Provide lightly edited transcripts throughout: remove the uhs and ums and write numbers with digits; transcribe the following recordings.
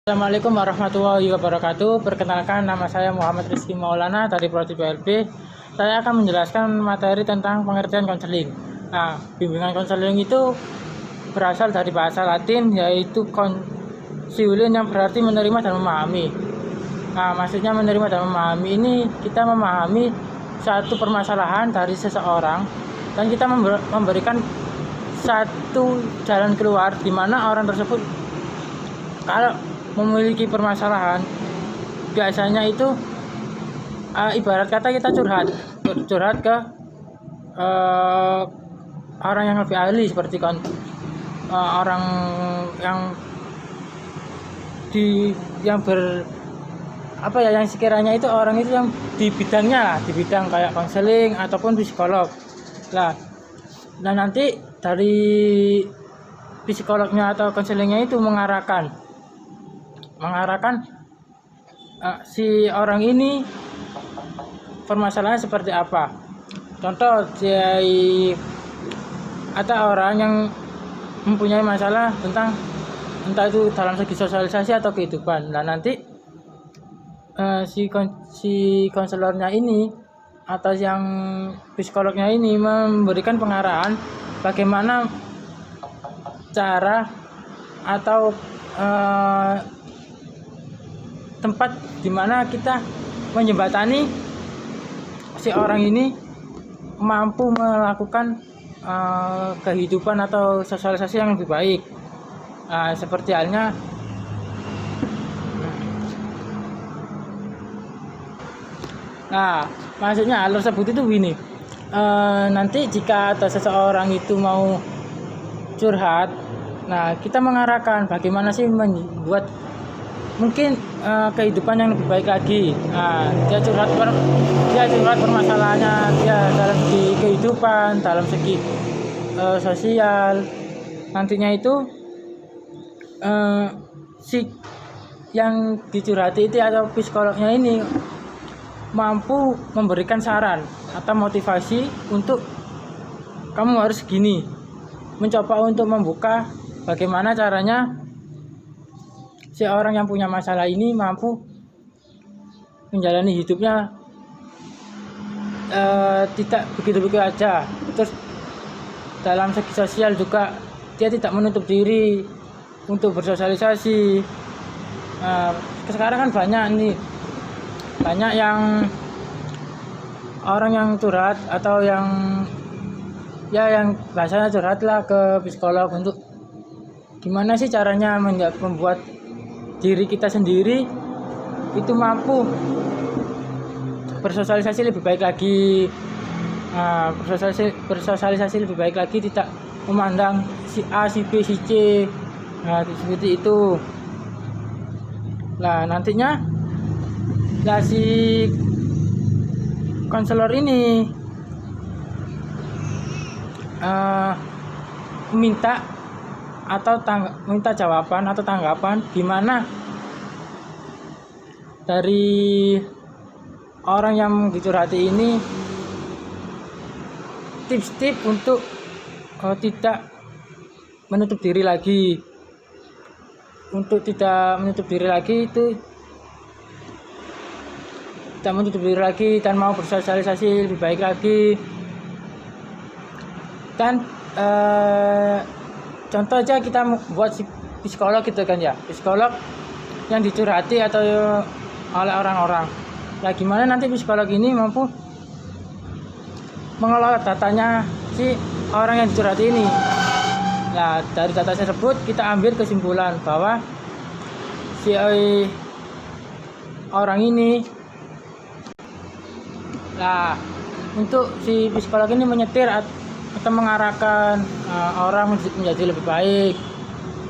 Assalamualaikum warahmatullahi wabarakatuh. Perkenalkan, nama saya Muhammad Rizky Maulana dari Prodi PLB. Saya akan menjelaskan materi tentang pengertian konseling. Nah, bimbingan konseling itu berasal dari bahasa Latin, yaitu consilien, yang berarti menerima dan memahami. Nah, maksudnya menerima dan memahami ini, kita memahami satu permasalahan dari seseorang dan kita memberikan satu jalan keluar di mana orang tersebut kalau memiliki permasalahan, biasanya itu ibarat kata kita curhat ke orang yang lebih ahli, seperti orang yang sekiranya itu orang itu yang di bidangnya lah, di bidang kayak konseling ataupun psikolog lah. Nah, nanti dari psikolognya atau konselingnya itu mengarahkan si orang ini permasalahannya seperti apa. Contoh, ada orang yang mempunyai masalah tentang entah itu dalam segi sosialisasi atau kehidupan. Nah, nanti si konselornya ini atau yang psikolognya ini memberikan pengarahan bagaimana cara atau tempat di mana kita menjembatani si orang ini mampu melakukan kehidupan atau sosialisasi yang lebih baik. Seperti halnya maksudnya hal tersebut itu begini. Nanti jika ada seseorang itu mau curhat, nah kita mengarahkan bagaimana sih membuat mungkin kehidupan yang lebih baik lagi. Dia curhat permasalahannya dia dalam segi kehidupan, dalam segi sosial. Nantinya itu si yang dicurhati itu atau psikolognya ini mampu memberikan saran atau motivasi untuk kamu harus gini, mencoba untuk membuka bagaimana caranya si orang yang punya masalah ini mampu menjalani hidupnya tidak begitu-begitu aja. Terus dalam segi sosial juga dia tidak menutup diri untuk bersosialisasi. Sekarang kan banyak yang orang yang curhat atau yang bahasanya curhat lah ke psikolog untuk gimana sih caranya membuat diri kita sendiri itu mampu bersosialisasi lebih baik lagi, bersosialisasi lebih baik lagi, tidak memandang si A, si B, si C, seperti itu. Nah, nantinya si konselor ini minta jawaban atau tanggapan gimana dari orang yang dicurhati ini, tips-tips untuk tidak menutup diri lagi, dan mau bersosialisasi lebih baik lagi. Dan contoh aja kita buat si psikolog gitu kan ya, psikolog yang dicurhati atau oleh orang-orang. Nah, gimana nanti psikolog ini mampu mengelola datanya si orang yang dicurhati ini. Nah, dari data tersebut kita ambil kesimpulan bahwa si orang ini, untuk si psikolog ini menyetir atau mengarahkan orang menjadi lebih baik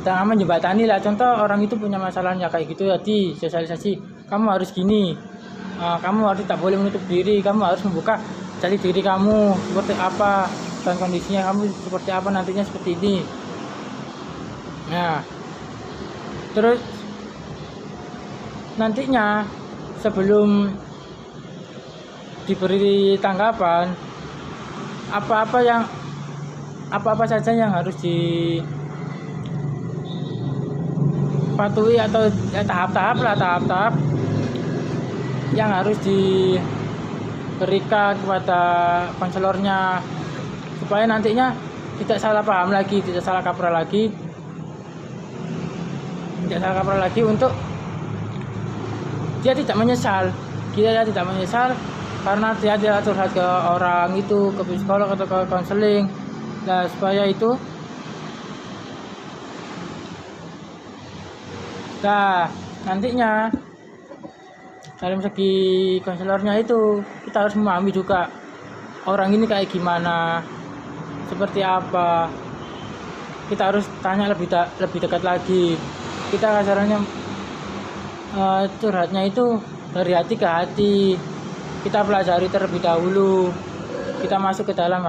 dan menjembatani lah. Contoh, orang itu punya masalahnya kayak gitu, jadi sosialisasi kamu harus gini, kamu harus tidak boleh menutup diri, kamu harus membuka jati diri kamu seperti apa dan kondisinya kamu seperti apa nantinya seperti ini. Nah, terus nantinya sebelum diberi tanggapan, apa saja yang harus patuhi atau ya, tahap-tahap yang harus diberikan kepada konselornya supaya nantinya tidak salah paham lagi, tidak salah kaprah lagi untuk dia tidak menyesal karena dia curhat ke orang itu, ke psikolog atau ke konseling. Nah, supaya itu nantinya dalam segi konselornya itu kita harus memahami juga orang ini kayak gimana, seperti apa. Kita harus tanya lebih dekat lagi. Kita kasarannya curhatnya itu dari hati ke hati. Kita pelajari terlebih dahulu. Kita masuk ke dalam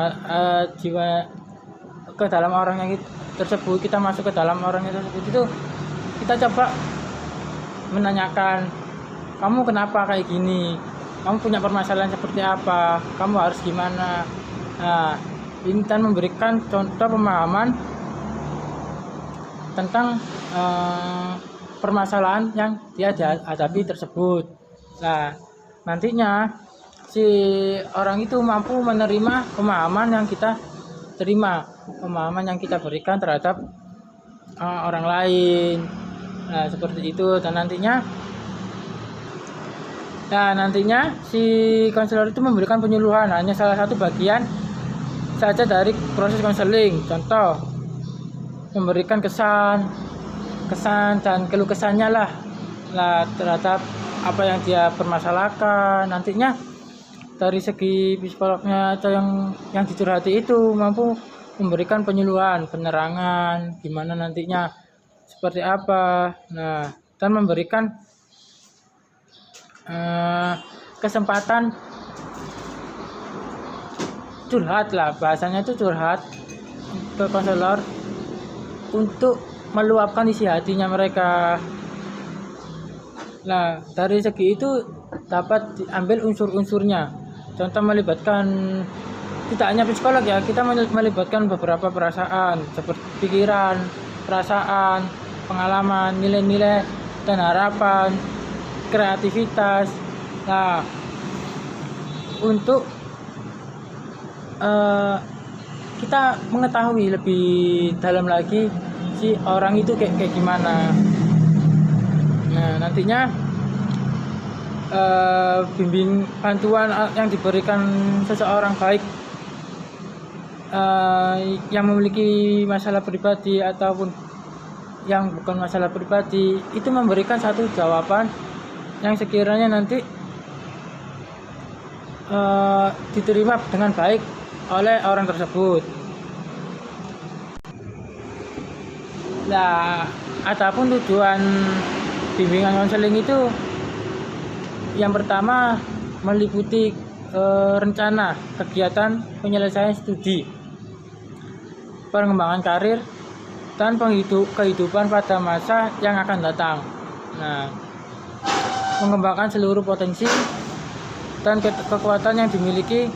jiwa, ke dalam orangnya tersebut. Kita masuk ke dalam orangnya tersebut itu kita coba menanyakan, kamu kenapa kayak gini? Kamu punya permasalahan seperti apa? Kamu harus gimana? Nah, ini kan memberikan contoh pemahaman tentang permasalahan yang dia hadapi tersebut. Nah, nantinya si orang itu mampu menerima pemahaman yang kita terima, pemahaman yang kita berikan terhadap orang lain. Nah, seperti itu. Dan nantinya si konselor itu memberikan penyuluhan, hanya salah satu bagian saja dari proses konseling. Contoh, memberikan kesan dan keluh kesahnya lah terhadap apa yang dia permasalahkan. Nantinya dari segi psikolognya atau yang dicurhati itu mampu memberikan penyuluhan, penerangan gimana nantinya seperti apa. Nah, dan memberikan kesempatan curhat lah, bahasanya itu curhat ke konselor untuk meluapkan isi hatinya mereka. Nah, dari segi itu dapat diambil unsur-unsurnya. Contoh melibatkan tidak hanya psikolog ya, kita melibatkan beberapa perasaan seperti pikiran, perasaan, pengalaman, nilai-nilai dan harapan, kreativitas. Nah, untuk kita mengetahui lebih dalam lagi si orang itu kayak gimana. Nah, nantinya bimbing bantuan yang diberikan seseorang baik yang memiliki masalah pribadi ataupun yang bukan masalah pribadi itu memberikan satu jawaban yang sekiranya nanti diterima dengan baik oleh orang tersebut. Nah, adapun tujuan bimbingan konseling itu yang pertama meliputi rencana kegiatan penyelesaian studi, pengembangan karir, dan kehidupan pada masa yang akan datang. Nah, mengembangkan seluruh potensi dan kekuatan yang dimiliki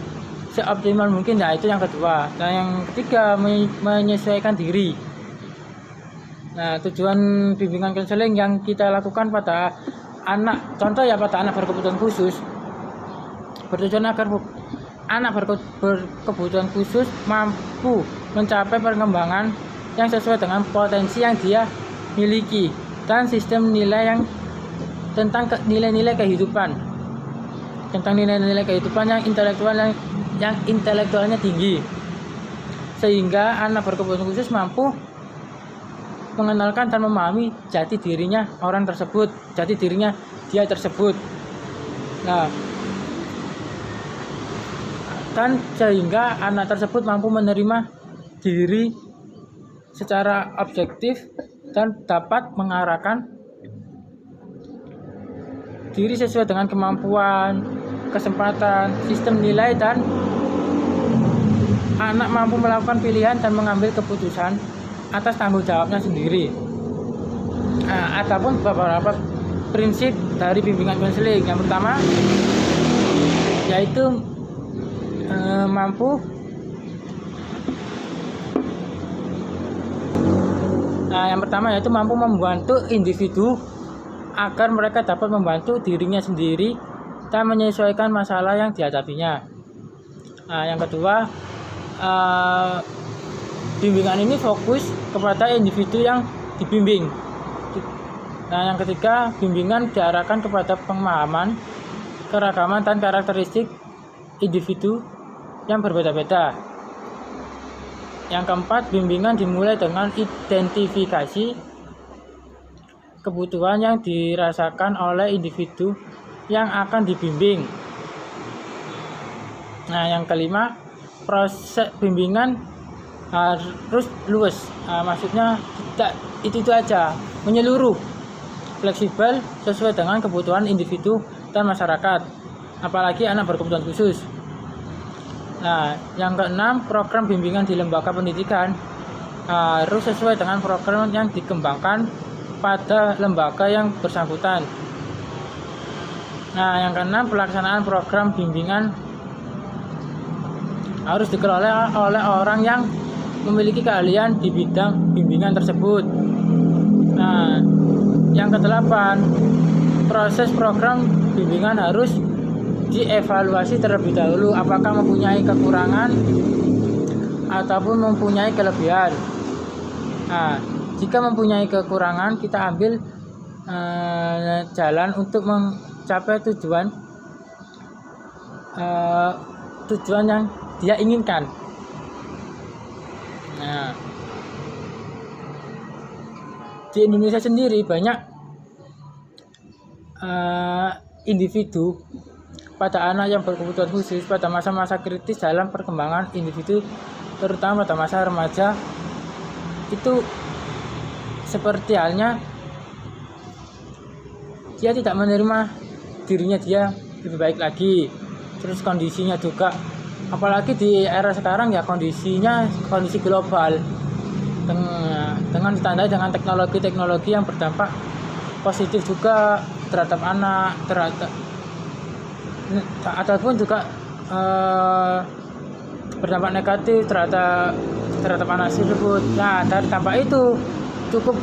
seoptimal mungkin. Nah, itu yang kedua. Dan yang ketiga menyesuaikan diri. Nah, tujuan bimbingan konseling yang kita lakukan pada anak, contoh ya pada anak berkebutuhan khusus, bertujuan agar anak berkebutuhan khusus mampu mencapai perkembangan yang sesuai dengan potensi yang dia miliki dan sistem nilai yang tentang nilai-nilai kehidupan, tentang nilai-nilai kehidupan yang intelektualnya tinggi, sehingga anak berkebutuhan khusus mampu mengenalkan dan memahami jati dirinya orang tersebut, jati dirinya dia tersebut. Nah, dan sehingga anak tersebut mampu menerima diri secara objektif dan dapat mengarahkan diri sesuai dengan kemampuan, kesempatan, sistem nilai, dan anak mampu melakukan pilihan dan mengambil keputusan atas tanggung jawabnya sendiri. Nah, ataupun beberapa prinsip dari bimbingan konseling. Yang pertama yaitu mampu Nah, yang pertama yaitu mampu membantu individu agar mereka dapat membantu dirinya sendiri dan menyesuaikan masalah yang dihadapinya. Nah, yang kedua, bimbingan ini fokus kepada individu yang dibimbing. Nah, yang ketiga, bimbingan diarahkan kepada pemahaman, keragaman, dan karakteristik individu yang berbeda-beda. Yang keempat, bimbingan dimulai dengan identifikasi kebutuhan yang dirasakan oleh individu yang akan dibimbing. Nah, yang kelima, proses bimbingan harus luas. Maksudnya tidak itu aja, menyeluruh, fleksibel, sesuai dengan kebutuhan individu dan masyarakat, apalagi anak berkebutuhan khusus. Nah, yang keenam, program bimbingan di lembaga pendidikan harus sesuai dengan program yang dikembangkan pada lembaga yang bersangkutan. Nah, yang keenam, pelaksanaan program bimbingan harus dikelola oleh orang yang memiliki keahlian di bidang bimbingan tersebut. Nah, yang kedelapan, proses program bimbingan harus dievaluasi terlebih dahulu apakah mempunyai kekurangan ataupun mempunyai kelebihan. Nah, jika mempunyai kekurangan, kita ambil jalan untuk mencapai tujuan yang dia inginkan. Nah, di Indonesia sendiri banyak individu pada anak yang berkebutuhan khusus pada masa-masa kritis dalam perkembangan individu, terutama pada masa remaja. Itu seperti halnya dia tidak menerima dirinya dia lebih baik lagi, terus kondisinya juga, apalagi di era sekarang ya, kondisi global dengan ditandai dengan teknologi yang berdampak positif juga terhadap anak, ataupun juga berdampak negatif terhadap anak tersebut. Nah, dari dampak itu cukup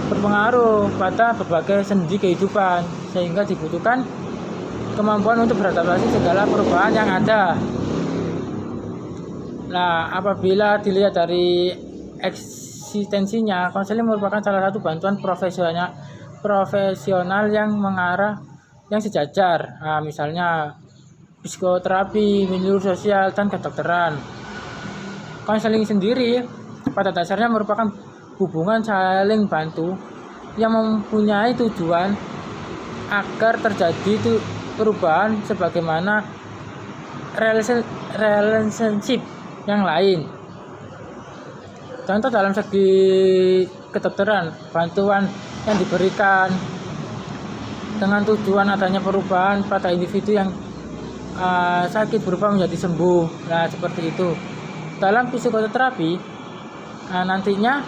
berpengaruh pada berbagai sendi kehidupan, sehingga dibutuhkan kemampuan untuk beradaptasi segala perubahan yang ada. Nah, apabila dilihat dari eksistensinya, konseling merupakan salah satu bantuan profesional yang mengarah yang sejajar. Nah, misalnya psikoterapi, menyeluruh sosial, dan kedokteran. Konseling sendiri pada dasarnya merupakan hubungan saling bantu yang mempunyai tujuan agar terjadi perubahan sebagaimana relationship yang lain. Contoh dalam segi kedokteran, bantuan yang diberikan dengan tujuan adanya perubahan pada individu yang sakit berubah menjadi sembuh. Nah, seperti itu. Dalam psikoterapi, nantinya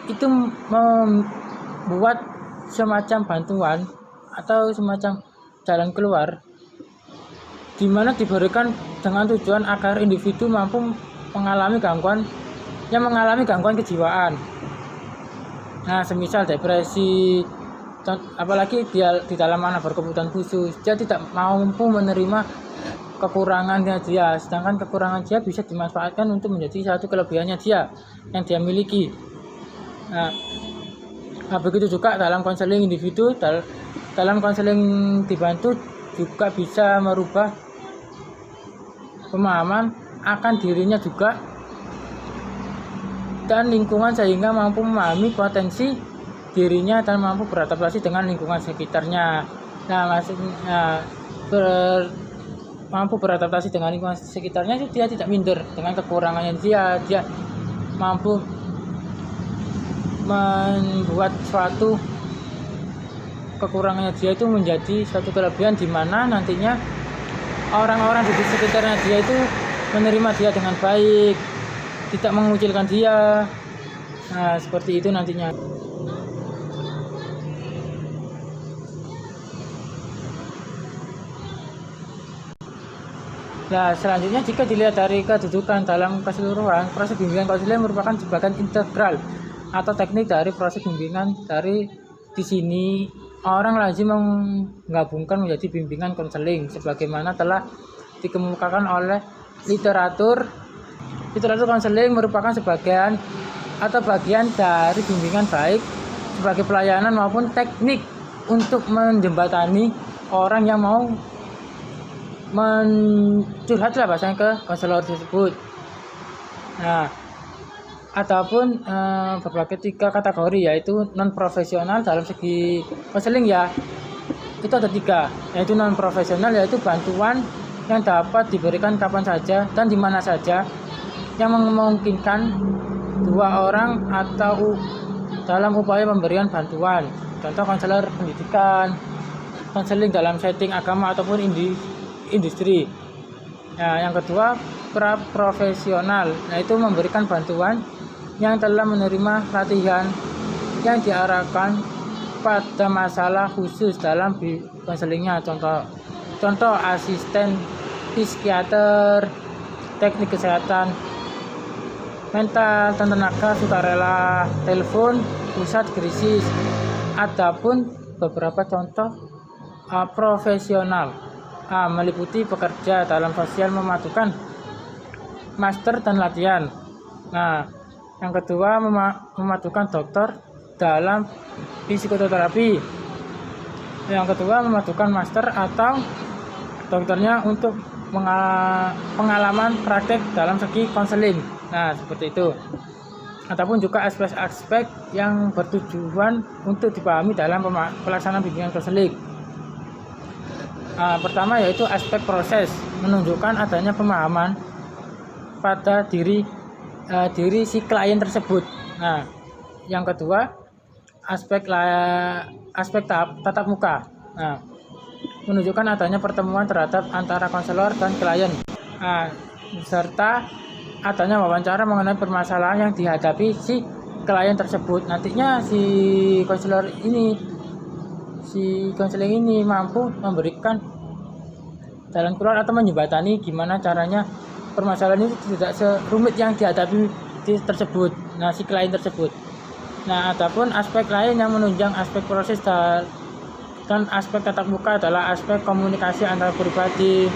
itu membuat semacam bantuan atau semacam jalan keluar, di mana diberikan dengan tujuan agar individu mampu mengalami gangguan kejiwaan. Nah, semisal depresi, apalagi dia di dalam anak berkebutuhan khusus, dia tidak mampu menerima kekurangannya dia, sedangkan kekurangan dia bisa dimanfaatkan untuk menjadi satu kelebihannya dia yang dia miliki. Nah, begitu juga dalam konseling individu, dalam konseling dibantu juga bisa merubah pemahaman akan dirinya juga dan lingkungan, sehingga mampu memahami potensi dirinya dan mampu beradaptasi dengan lingkungan sekitarnya. Nah, maksudnya mampu beradaptasi dengan lingkungan sekitarnya itu dia tidak minder dengan kekurangannya dia mampu membuat suatu kekurangannya dia itu menjadi suatu kelebihan, di mana nantinya orang-orang di sekitarnya dia itu menerima dia dengan baik, tidak mengucilkan dia. Nah, seperti itu nantinya. Nah, selanjutnya jika dilihat dari kedudukan dalam keseluruhan, proses bimbingan konseling merupakan sebagian integral atau teknik dari proses bimbingan. Di sini orang lazim menggabungkan menjadi bimbingan konseling sebagaimana telah dikemukakan oleh literatur. Literatur konseling merupakan sebagian atau bagian dari bimbingan baik sebagai pelayanan maupun teknik untuk menjembatani orang yang mau mencurhat lah bahasanya ke konselor tersebut. Nah, ataupun berbagai 3 kategori, yaitu non profesional dalam segi konseling ya. Itu ada 3, yaitu non profesional, yaitu bantuan yang dapat diberikan kapan saja dan di mana saja yang memungkinkan 2 orang atau dalam upaya pemberian bantuan. Contoh konselor pendidikan, konseling dalam setting agama ataupun industri. Nah, yang kedua profesional, yaitu memberikan bantuan yang telah menerima pelatihan yang diarahkan pada masalah khusus dalam konselingnya. Contoh asisten psikiater, teknik kesehatan mental dan tenaga sukarela telepon pusat krisis. Adapun beberapa contoh profesional meliputi pekerja dalam sosial memadukan master dan latihan. Nah, yang kedua memadukan dokter dalam psikoterapi. Yang kedua memadukan master atau dokternya untuk pengalaman praktek dalam segi konseling. Nah, seperti itu. Ataupun juga aspek-aspek yang bertujuan untuk dipahami dalam pelaksanaan bimbingan konseling. Pertama yaitu aspek proses, menunjukkan adanya pemahaman pada diri si klien tersebut. Nah, yang kedua aspek tatap muka. Nah, menunjukkan adanya pertemuan terhadap antara konselor dan klien. Serta adanya wawancara mengenai permasalahan yang dihadapi si klien tersebut. Nantinya si konseling ini mampu memberikan jalan keluar atau menjembatani gimana caranya permasalahan itu tidak serumit yang dihadapi tersebut. Nah, si klien tersebut. Nah, ataupun aspek lain yang menunjang aspek proses dan aspek tatap muka adalah aspek komunikasi antar pribadi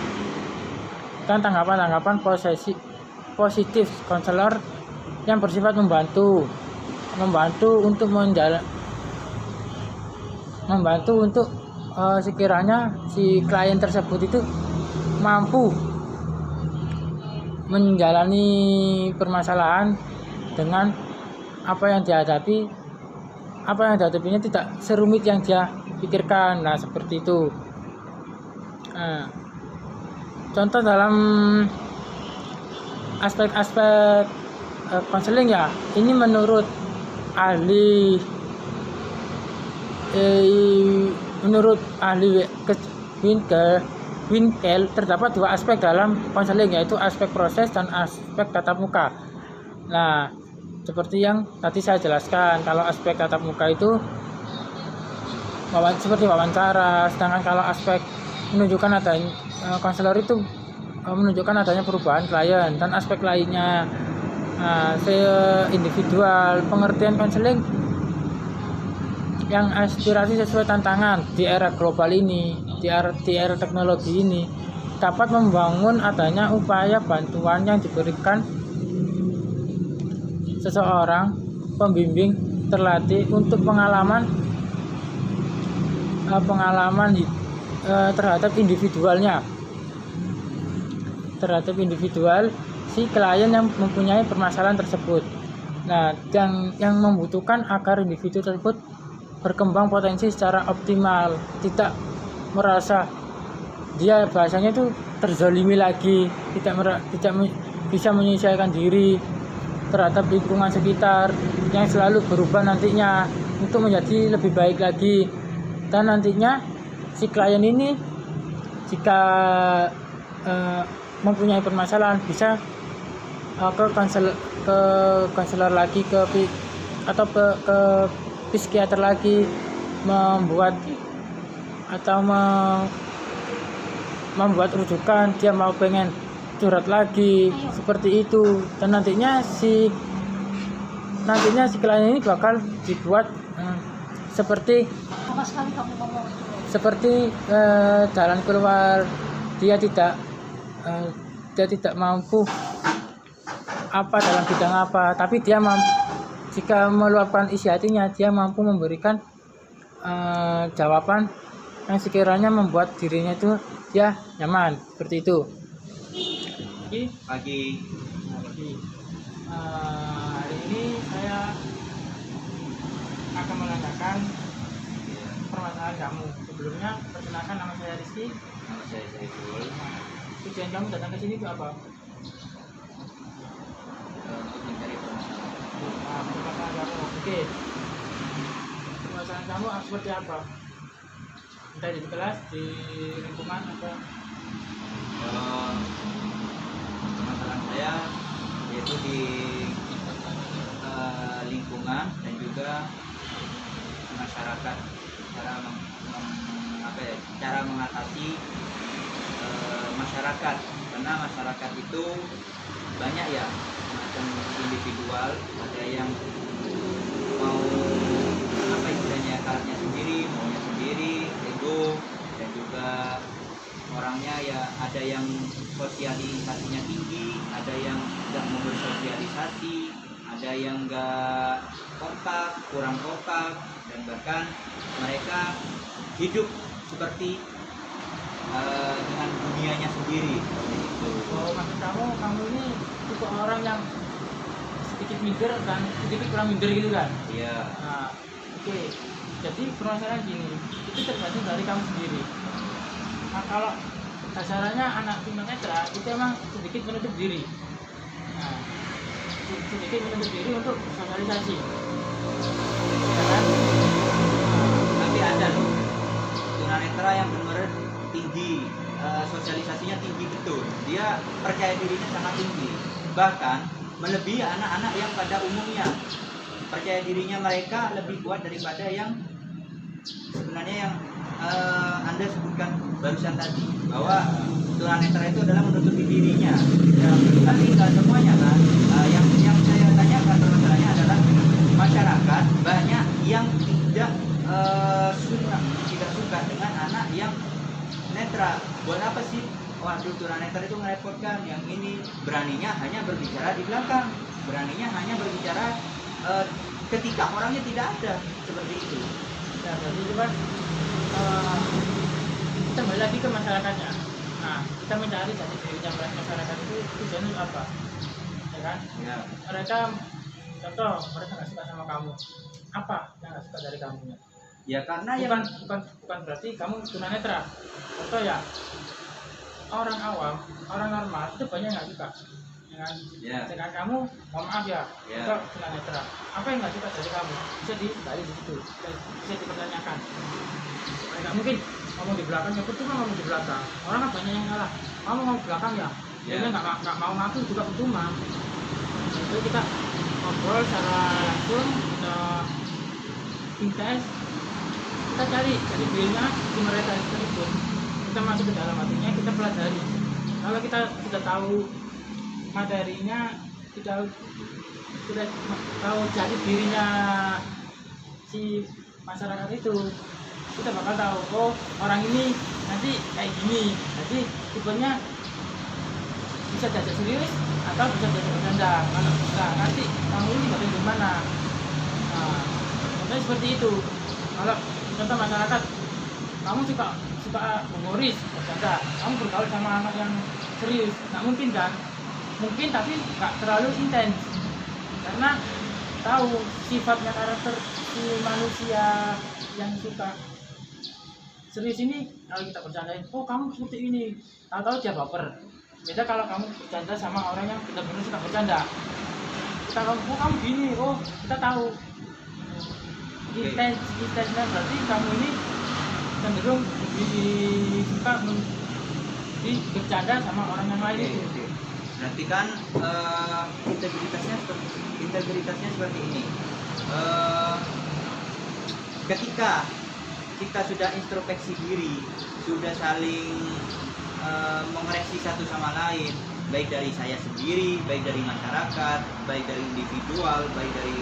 dan tanggapan-tanggapan positif konselor yang bersifat membantu untuk sekiranya si klien tersebut itu mampu menjalani permasalahan dengan apa yang dihadapinya tidak serumit yang dia pikirkan. Nah, seperti itu. Contoh dalam aspek-aspek konseling ya, ini menurut ahli Winkel terdapat 2 aspek dalam konseling, yaitu aspek proses dan aspek tatap muka. Nah, seperti yang tadi saya jelaskan, kalau aspek tatap muka itu seperti wawancara, sedangkan kalau aspek menunjukkan adanya konselor itu menunjukkan adanya perubahan klien dan aspek lainnya. Individual, pengertian konseling yang aspirasi sesuai tantangan di era global ini, di era teknologi ini, dapat membangun adanya upaya bantuan yang diberikan seseorang pembimbing terlatih untuk pengalaman terhadap individual si klien yang mempunyai permasalahan tersebut. Nah, yang membutuhkan agar individu tersebut berkembang potensi secara optimal, tidak merasa dia bahasanya itu terzalimi lagi, tidak bisa menyesuaikan diri terhadap lingkungan sekitar yang selalu berubah nantinya untuk menjadi lebih baik lagi. Dan nantinya si klien ini jika mempunyai permasalahan bisa ke konselor lagi, atau ke psikiater lagi, membuat rujukan dia mau pengen curhat lagi seperti itu, dan nantinya si klien ini bakal dibuat seperti Sama sekali kamu ngomong itu. seperti jalan keluar. Dia tidak mampu apa dalam bidang apa, tapi dia mampu, jika meluapkan isi hatinya, dia mampu memberikan jawaban yang sekiranya membuat dirinya itu dia nyaman, seperti itu. Pagi. Hari ini saya akan menanyakan permasalahan kamu. Sebelumnya perkenalkan, nama saya Rizky. Nama saya Saiful. Tujuan kamu datang ke sini itu apa? Untuk mencari permasalahan. Permasalahan kamu, oke. Permasalahan kamu seperti apa? Entah di kelas, di lingkungan, atau Permasalahan saya yaitu di lingkungan dan juga masyarakat, cara mengatasi masyarakat, karena masyarakat itu banyak ya, macam individual, ada yang mau istilahnya karakternya sendiri, maunya sendiri, ego, dan juga orangnya ya ada yang sosialisasinya tinggi, ada yang nggak mau bersosialisasi, ada yang nggak kompak, kurang kompak, dan bahkan mereka hidup seperti dengan dunianya sendiri. Gitu. oh, maksud kamu ini tipe orang yang sedikit minder dan sedikit kurang minder gitu kan? Iya. Nah, oke. Jadi permasalahan gini, itu tergantung dari kamu sendiri. Nah, kalau dasarnya anak tunanetra itu emang sedikit menutup diri. Nah, sedikit menutup diri untuk sosialisasi. Ya kan? Tapi ada loh tunanetra yang benar-benar tinggi, sosialisasinya tinggi betul. Dia percaya dirinya sangat tinggi, bahkan melebihi anak-anak yang pada umumnya. Percaya dirinya mereka lebih kuat daripada yang sebenarnya yang Anda sebutkan barusan tadi, bahwa tunanetra itu adalah menutupi dirinya. Ya, tapi nggak semuanya kan. Yang saya tanyakan permasalahannya adalah masyarakat banyak yang tidak suka dengan anak yang netra. Buat apa sih? Waduh, tunanetra itu merepotkan. Yang ini beraninya hanya berbicara di belakang, beraninya hanya berbicara ketika orangnya tidak ada, seperti itu. Ya, berarti itu kan kita kembali lagi ke masyarakatnya. Nah, kita mencari dari dirinya masyarakat itu tujuannya apa, ya kan? Ya. Mereka, contoh, mereka nggak suka sama kamu. Apa yang nggak suka dari kamunya? Ya karena Bukan berarti kamu tunanetra. Contoh ya, orang awam, orang normal itu banyak nggak suka, ya kan? Ya. Sedangkan kamu, mohon maaf ya, Ya. itu tunanetra. Apa yang nggak suka dari kamu? Bisa digali di situ, bisa dipertanyakan. Nggak mungkin ngomong di belakang, ya percuma ngomong di belakang. Orang kan banyak yang ngalah. Kamu ngomong di belakang ya, Ya. dia nggak mau ngaku juga percuma. Jadi kita ngobrol secara langsung, kita intens, kita cari dirinya di mereka tersebut. Kita masuk ke dalam hatinya, kita pelajari. Kalau kita sudah tahu materinya, kita sudah tahu jati dirinya si masyarakat itu, kita bakal tahu, oh orang ini nanti kayak gini, jadi tipenya bisa diajak serius atau bisa diajak bercanda. Kalau nah, nanti kamu ini bakal gimana? Nah, contohnya seperti itu. Kalau contoh masyarakat, kamu suka humoris, bercanda, kamu bergaul sama anak yang serius, nggak mungkin kan? Mungkin, tapi nggak terlalu intens, karena tahu sifatnya karakter si manusia yang suka serius ini. Kalau kita bercandain, oh kamu seperti ini, tahu-tahu dia baper. Beda kalau kamu bercanda sama orang yang benar-benar suka bercanda, kita oh kamu gini, oh kita tahu. Intensnya berarti kamu ini cenderung lebih suka bercanda sama orang yang lain itu. Oke. Berarti kan integritasnya seperti ini. Ketika kita sudah introspeksi diri, sudah saling mengoreksi satu sama lain, baik dari saya sendiri, baik dari masyarakat, baik dari individual, baik dari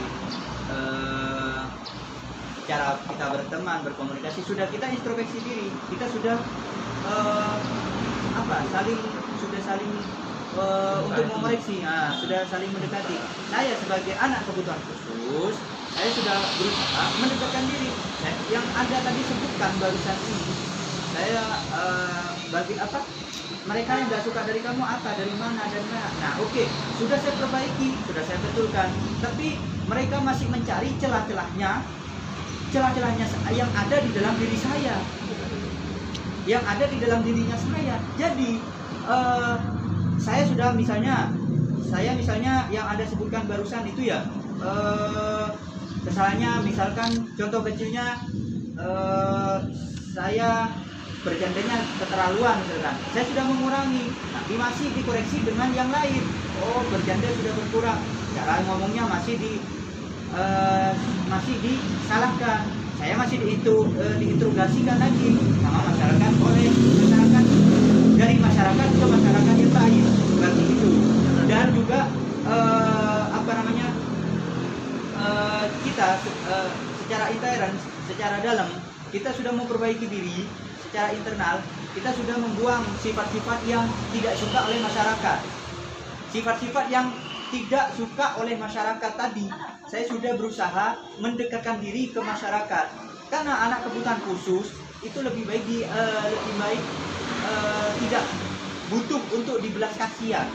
cara kita berteman, berkomunikasi, sudah kita introspeksi diri, kita sudah saling untuk mengoreksi, sudah saling mendekati. Saya sebagai anak kebutuhan khusus, saya sudah berusaha mendekatkan diri. Yang Anda tadi sebutkan barusan ini, saya bagi apa? Mereka yang nggak suka dari kamu apa, dari mana dan mana. Nah, oke, sudah saya perbaiki, sudah saya betulkan. Tapi mereka masih mencari celah-celahnya yang ada di dalam diri saya, yang ada di dalam dirinya saya. Jadi saya sudah misalnya yang Anda sebutkan barusan itu ya, kesalahannya misalkan contoh kecilnya, saya bercandanya keterlaluan misalkan, saya sudah mengurangi, tapi masih dikoreksi dengan yang lain. Oh, bercanda sudah berkurang, cara ngomongnya masih disalahkan, saya masih diinterogasikan lagi sama masyarakat, oleh masyarakat, dari masyarakat ke masyarakat yang lain, seperti itu. Dan juga kita secara intern, secara dalam, kita sudah memperbaiki diri. Secara internal, kita sudah membuang sifat-sifat yang tidak suka oleh masyarakat. Sifat-sifat yang tidak suka oleh masyarakat tadi, saya sudah berusaha mendekatkan diri ke masyarakat. Karena anak kebutuhan khusus itu lebih baik tidak butuh untuk dibelas kasihan.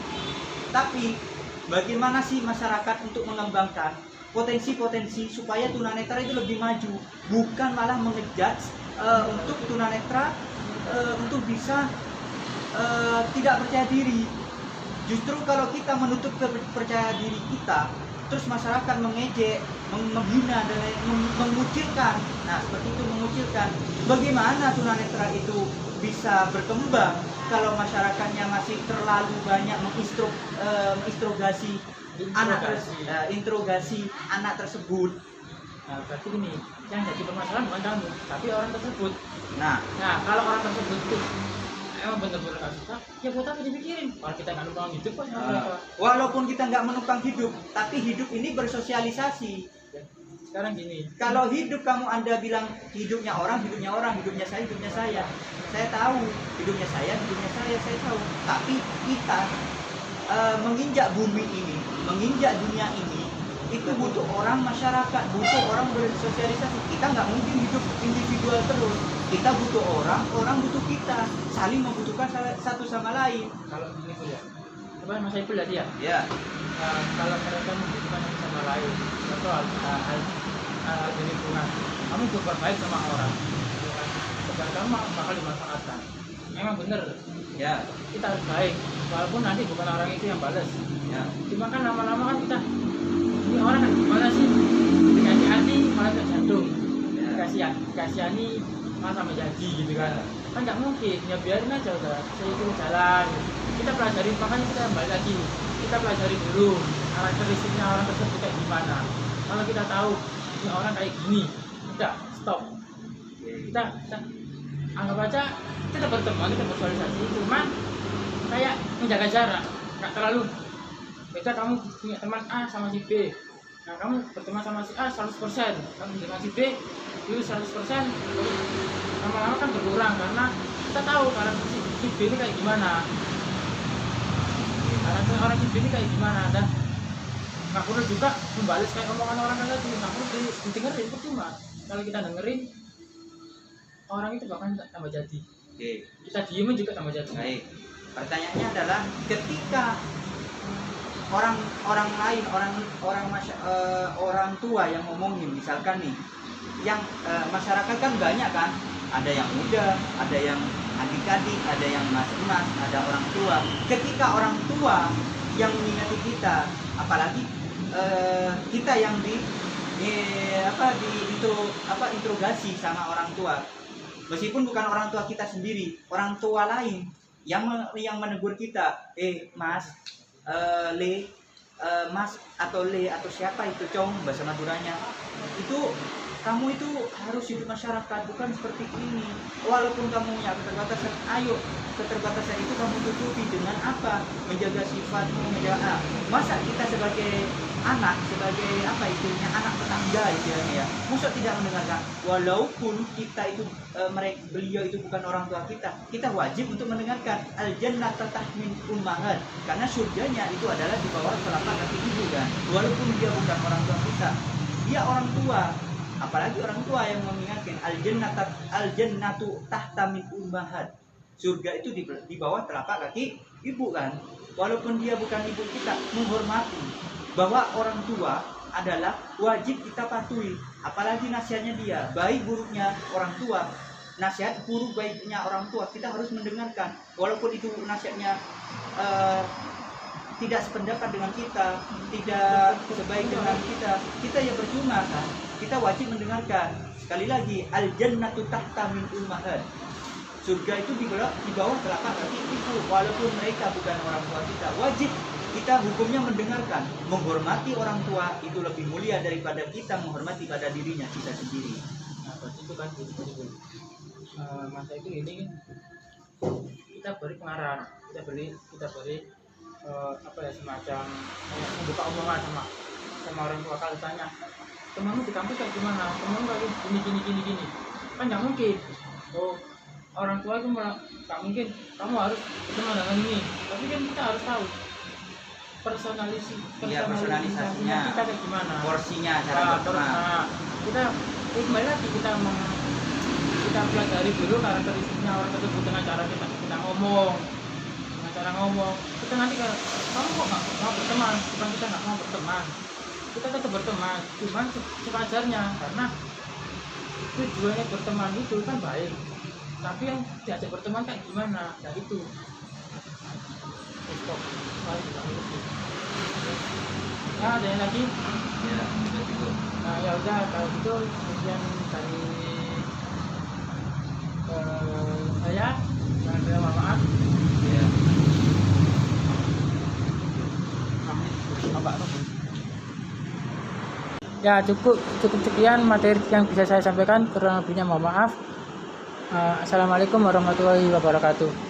Tapi bagaimana sih masyarakat untuk mengembangkan potensi-potensi supaya tunanetra itu lebih maju, bukan malah mengejudge untuk tunanetra untuk bisa tidak percaya diri. Justru kalau kita menutup percaya diri kita, terus masyarakat mengejek, menghina dan mengucilkan. Nah, seperti itu, mengucilkan. Bagaimana tunanetra itu bisa berkembang kalau masyarakatnya masih terlalu banyak menginterogasi anak tersebut. Nah, berarti gini, yang jadi permasalahan bukan kamu, tapi orang tersebut. Nah, Kalau orang tersebut itu emang benar-benar nggak suka, ya buat apa dipikirin? Orang kita nggak numpang hidup kok sama mereka. Walaupun kita nggak menumpang hidup, tapi hidup ini bersosialisasi. Sekarang gini, Kalau hidup kamu Anda bilang hidupnya orang, hidupnya saya. Saya tahu hidupnya saya tahu. Tapi kita menginjak bumi ini, menginjak dunia ini, itu butuh orang masyarakat, butuh orang bersosialisasi. Kita nggak mungkin hidup individual terus. Kita butuh orang butuh kita, saling membutuhkan satu sama lain. kalau gini pun ya, coba Mas Saiful lihat ya. Ya, Kalau mereka membutuhkan satu sama lain, contoh hal di lingkungan, kamu berbuat baik sama orang, dan kamu bakal dimanfaatkan. Memang benar, ya, kita harus baik, walaupun nanti bukan orang itu yang balas. ya. Cuma kan lama-lama kan kita, ini orang kan gimana sih, dikasih hati malah terjatuh, dikasihani malah sama jadi gitu kan nggak mungkin, ya biarin aja udah, saya itu jalan, kita pelajari, makanya kita kembali lagi, kita pelajari dulu karakteristiknya orang tersebut kayak gimana. Kalau kita tahu ini orang kayak gini, udah stop, kita anggap aja kita berteman, kita bersosialisasi, cuma kayak menjaga jarak, nggak terlalu beda. Kamu punya teman A sama si B, nah kamu berteman sama si A 100%, kamu dengan si B itu 100%, lama-lama kan berkurang karena kita tahu karakter si B ini kayak gimana, karakter orang si B ini kayak gimana, dan nggak perlu juga membalas kayak omongan orang kan tadi, nggak perlu didengerin, percuma. Kalau kita dengerin, orang itu bahkan tambah jadi. Oke. Kita diemin juga tambah jadi. Baik. Pertanyaannya adalah ketika orang lain, orang tua yang ngomongin, misalkan nih, yang masyarakat kan banyak kan, ada yang muda, ada yang adik-adik, ada yang mas-mas, ada orang tua. Ketika orang tua yang mengingati kita, apalagi kita yang interogasi sama orang tua, meskipun bukan orang tua kita sendiri, orang tua lain yang menegur kita, mas, mas atau le atau siapa itu, cong bahasa Maduranya itu, kamu itu harus hidup masyarakat, bukan seperti ini. Walaupun kamu punya keterbatasan, ayo keterbatasan itu kamu tutupi dengan apa? Menjaga sifatmu, menjaga. Masa kita sebagai anak, sebagai apa istilahnya, anak tetangga istilahnya ya, maksud tidak mendengarkan. Walaupun kita itu beliau itu bukan orang tua kita wajib untuk mendengarkan. Al jannatu tahmin ummahat, karena surganya itu adalah di bawah telapak kaki ibu kan. Walaupun dia bukan orang tua kita, dia orang tua. Apalagi orang tua yang mengingatkan al jannatu tahta min ummahat. Surga itu di bawah telapak kaki ibu kan. Walaupun dia bukan ibu kita, menghormati bahwa orang tua adalah wajib kita patuhi. Apalagi nasihatnya dia, baik buruknya orang tua, nasihat buruk baiknya orang tua kita harus mendengarkan. Walaupun itu nasihatnya tidak sependapat dengan kita, tidak sebaik dengan kita ya percuma kan. Kita wajib mendengarkan. Sekali lagi, al jannatu tahta min ummahat. Surga itu di bawah telapak kaki ibu. Walaupun mereka bukan orang tua kita, wajib kita hukumnya mendengarkan. Menghormati orang tua itu lebih mulia daripada kita menghormati pada dirinya kita sendiri. Nah, berarti itu kan masa itu ini kita beri pengarahan, kita beri apa ya, semacam membuka omongan sama orang tua. Kalau tanya temanmu di kampus kayak gimana, temanmu kayak gini, kan nggak mungkin. Orang tua itu malah nggak mungkin kamu harus berteman dengan ini, tapi kan kita harus tahu personalisasinya kita kayak gimana, porsinya, cara berteman. Kita kembali lagi kita pelajari dulu karakteristiknya orang tersebut dengan cara kita ngomong, kita nanti kamu kok nggak mau berteman, bukan kita nggak mau berteman, kita tetap berteman, cuman sewajarnya, karena tujuannya berteman itu kan baik, tapi yang diajak berteman kayak gimana, ya itu. Ya, ada yang lagi? Ya, cukup. Nah, ya udah kalau gitu kemudian dari saya mohon maaf. Ya. Ya, cukup sekian materi yang bisa saya sampaikan, kurang lebihnya mohon maaf. Assalamualaikum warahmatullahi wabarakatuh.